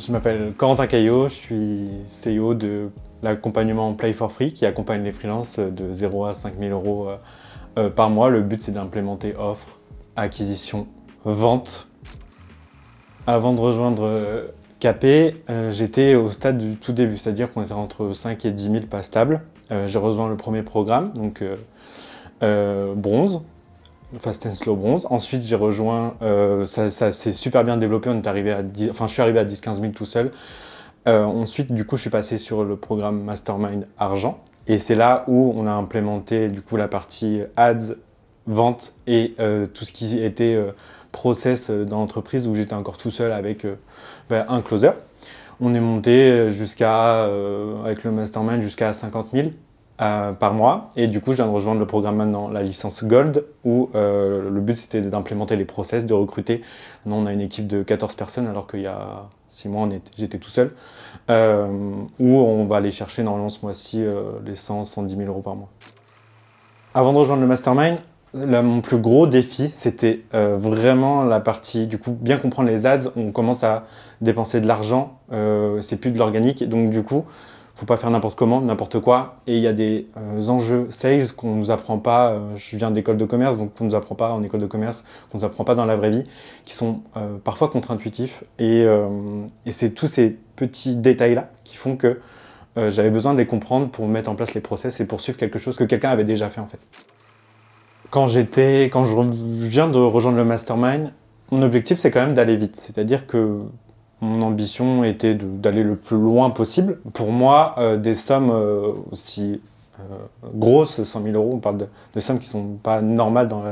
Je m'appelle Corentin Caillot, je suis CEO de l'accompagnement Play for Free qui accompagne les freelances de 0 à 5 000 euros par mois. Le but c'est d'implémenter offre, acquisition, vente. Avant de rejoindre Capé, j'étais au stade du tout début, c'est-à-dire qu'on était entre 5 et 10 000 pas stables. J'ai rejoint le premier programme, donc bronze. Fast and Slow bronze. Ensuite, j'ai rejoint, ça s'est super bien développé, on est arrivé à 10, enfin je suis arrivé à 10-15 000 tout seul. Ensuite, du coup, je suis passé sur le programme Mastermind Argent. Et c'est là où on a implémenté du coup la partie ads, vente et tout ce qui était process dans l'entreprise où j'étais encore tout seul avec un closer. On est monté jusqu'à, avec le Mastermind, jusqu'à 50 000. Par mois, et du coup je viens de rejoindre le programme maintenant, la licence Gold, où le but c'était d'implémenter les process, de recruter. Maintenant on a une équipe de 14 personnes alors qu'il y a 6 mois j'étais tout seul, où on va aller chercher normalement ce mois-ci les 100-110 000 euros par mois. Avant de rejoindre le Mastermind, mon plus gros défi c'était vraiment la partie, du coup bien comprendre les ads, on commence à dépenser de l'argent, c'est plus de l'organique, et donc du coup faut pas faire n'importe comment, n'importe quoi. Et il y a des enjeux sales qu'on nous apprend pas. Je viens d'école de commerce, donc qu'on nous apprend pas en école de commerce, qu'on nous apprend pas dans la vraie vie, qui sont parfois contre-intuitifs. Et c'est tous ces petits détails-là qui font que j'avais besoin de les comprendre pour mettre en place les process et poursuivre quelque chose que quelqu'un avait déjà fait en fait. Quand je viens de rejoindre le Mastermind, mon objectif c'est quand même d'aller vite. C'est-à-dire que mon ambition était d'aller le plus loin possible. Pour moi, des sommes aussi grosses, 100 000 euros, on parle de sommes qui ne sont pas normales dans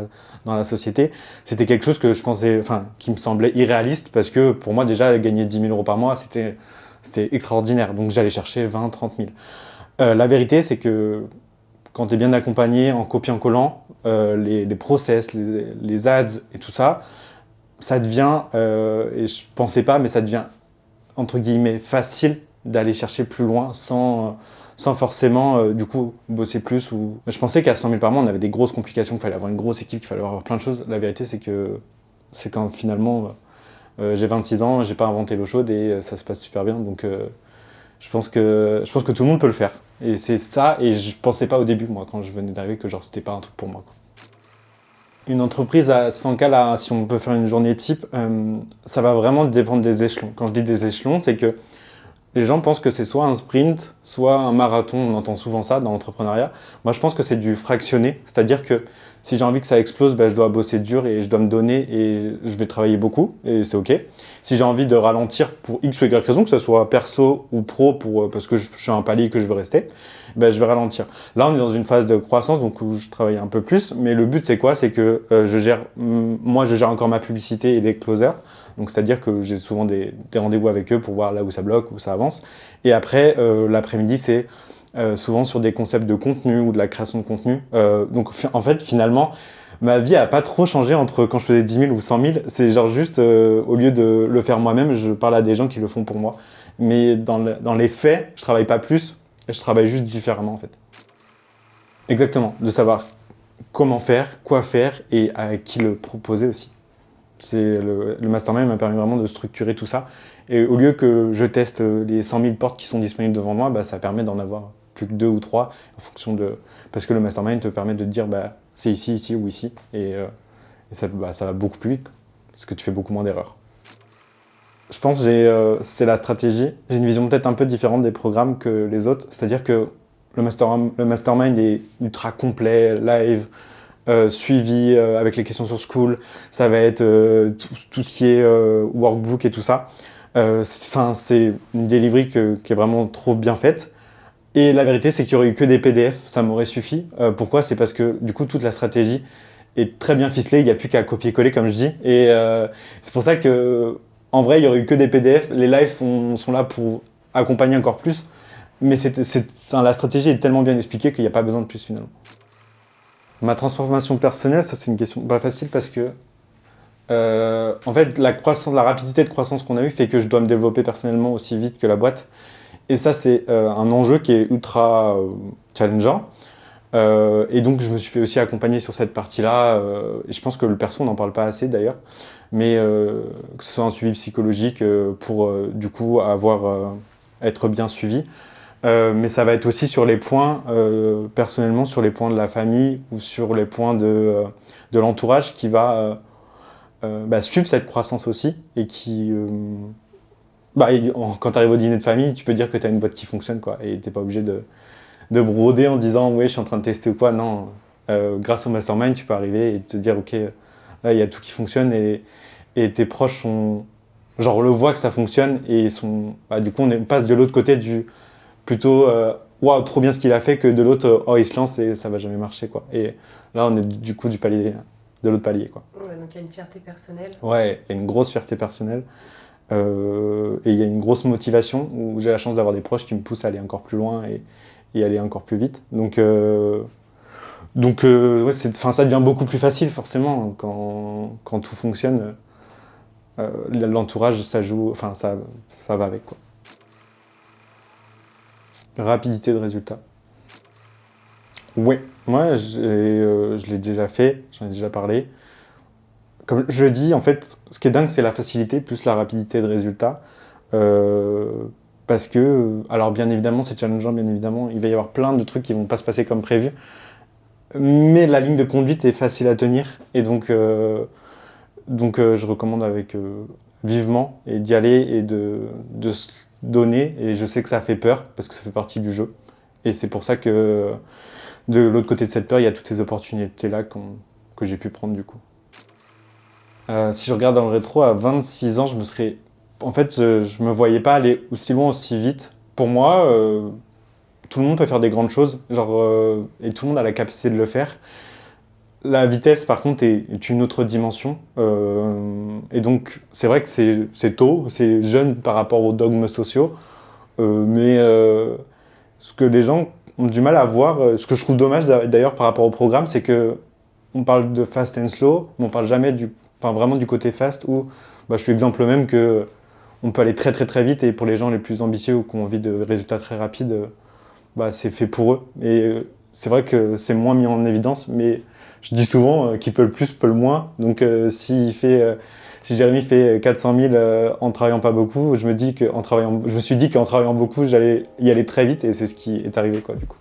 la société, c'était quelque chose que je pensais, qui me semblait irréaliste parce que pour moi déjà, gagner 10 000 euros par mois, c'était extraordinaire. Donc j'allais chercher 20 30 000. La vérité, c'est que quand tu es bien accompagné en copiant-collant, les process, les ads et tout ça, ça devient, et je pensais pas, mais ça devient entre guillemets facile d'aller chercher plus loin sans forcément du coup bosser plus. Je pensais qu'à 100 000 par mois on avait des grosses complications, qu'il fallait avoir une grosse équipe, qu'il fallait avoir plein de choses. La vérité c'est quand finalement j'ai 26 ans, j'ai pas inventé l'eau chaude et ça se passe super bien. Donc je pense que tout le monde peut le faire. Et c'est ça, et je pensais pas au début moi quand je venais d'arriver que genre c'était pas un truc pour moi, quoi. Une entreprise à 100K, là, si on peut faire une journée type, ça va vraiment dépendre des échelons. Quand je dis des échelons, c'est que les gens pensent que c'est soit un sprint, soit un marathon. On entend souvent ça dans l'entrepreneuriat. Moi, je pense que c'est du fractionné. C'est-à-dire que si j'ai envie que ça explose, je dois bosser dur et je dois me donner et je vais travailler beaucoup et c'est OK. Si j'ai envie de ralentir pour X ou Y raison, que ce soit perso ou pro parce que je suis à un palier et que je veux rester, je vais ralentir. Là, on est dans une phase de croissance, donc où je travaille un peu plus. Mais le but, c'est quoi? C'est que je gère encore ma publicité et les closers. Donc, c'est-à-dire que j'ai souvent des rendez-vous avec eux pour voir là où ça bloque, où ça avance. Et après, l'après-midi, c'est souvent sur des concepts de contenu ou de la création de contenu. Donc, en fait, finalement, ma vie a pas trop changé entre quand je faisais 10 000 ou 100 000. C'est genre juste, au lieu de le faire moi-même, je parle à des gens qui le font pour moi. Mais dans les faits, je travaille pas plus, je travaille juste différemment, en fait. Exactement, de savoir comment faire, quoi faire et à qui le proposer aussi. Le Mastermind m'a permis vraiment de structurer tout ça. Et au lieu que je teste les 100 000 portes qui sont disponibles devant moi, ça permet d'en avoir plus que 2 ou 3 en fonction de... Parce que le Mastermind te permet de te dire c'est ici, ici ou ici. Et ça va beaucoup plus vite parce que tu fais beaucoup moins d'erreurs. Je pense que c'est la stratégie. J'ai une vision peut-être un peu différente des programmes que les autres. C'est-à-dire que le Mastermind est ultra complet, live, suivi avec les questions sur School, ça va être tout ce qui est workbook et tout ça. C'est une delivery qui est vraiment trop bien faite. Et la vérité, c'est qu'il n'y aurait eu que des PDF, ça m'aurait suffi. Pourquoi? C'est parce que du coup, toute la stratégie est très bien ficelée, il n'y a plus qu'à copier-coller, comme je dis. Et c'est pour ça que, en vrai, il n'y aurait eu que des PDF. Les lives sont là pour accompagner encore plus. Mais la stratégie est tellement bien expliquée qu'il n'y a pas besoin de plus finalement. Ma transformation personnelle, ça c'est une question pas facile parce que en fait la rapidité de croissance qu'on a eue fait que je dois me développer personnellement aussi vite que la boîte. Et ça c'est un enjeu qui est ultra challengeant. Et donc je me suis fait aussi accompagner sur cette partie-là. Et je pense que le perso on n'en parle pas assez d'ailleurs. mais que ce soit un suivi psychologique pour du coup être bien suivi. Mais ça va être aussi sur les points, personnellement, sur les points de la famille ou sur les points de l'entourage qui va suivre cette croissance aussi et qui... quand tu arrives au dîner de famille, tu peux dire que tu as une boîte qui fonctionne, quoi, et tu n'es pas obligé de broder en disant ouais, je suis en train de tester ou quoi. Non, grâce au mastermind, tu peux arriver et te dire ok, là il y a tout qui fonctionne et tes proches sont genre le voient que ça fonctionne et ils sont du coup on passe de l'autre côté du plutôt waouh, trop bien ce qu'il a fait, que de l'autre oh, il se lance et ça va jamais marcher, quoi. Et là on est du coup du palier de l'autre palier, quoi. Ouais, donc il y a une fierté personnelle. Ouais, il y a une grosse fierté personnelle. Et il y a une grosse motivation où j'ai la chance d'avoir des proches qui me poussent à aller encore plus loin et aller encore plus vite. Ouais, ça devient beaucoup plus facile forcément quand tout fonctionne. L'entourage, ça joue, enfin ça va avec, quoi. Rapidité de résultat. Oui, moi je l'ai déjà fait, j'en ai déjà parlé. Comme je dis, en fait, ce qui est dingue, c'est la facilité plus la rapidité de résultat. Parce que, alors bien évidemment, c'est challengeant, bien évidemment, il va y avoir plein de trucs qui vont pas se passer comme prévu. Mais la ligne de conduite est facile à tenir. Et donc je recommande vivement et d'y aller et de se donner. Et je sais que ça fait peur, parce que ça fait partie du jeu. Et c'est pour ça que de l'autre côté de cette peur, il y a toutes ces opportunités-là que j'ai pu prendre du coup. Si je regarde dans le rétro, à 26 ans, en fait, je me voyais pas aller aussi loin, aussi vite. Pour moi, tout le monde peut faire des grandes choses, et tout le monde a la capacité de le faire. La vitesse, par contre, est une autre dimension. Et donc, c'est vrai que c'est tôt, c'est jeune par rapport aux dogmes sociaux. Mais ce que les gens ont du mal à voir, ce que je trouve dommage d'ailleurs par rapport au programme, c'est que on parle de fast and slow, mais on parle jamais vraiment du côté fast où je suis exemple même que on peut aller très très très vite et pour les gens les plus ambitieux ou qui ont envie de résultats très rapides, c'est fait pour eux. Et c'est vrai que c'est moins mis en évidence, mais je dis souvent qui peut le plus peut le moins. Donc si Jérémy fait 400 000 en travaillant pas beaucoup, je me suis dit qu'en travaillant beaucoup, j'allais y aller très vite et c'est ce qui est arrivé, quoi, du coup.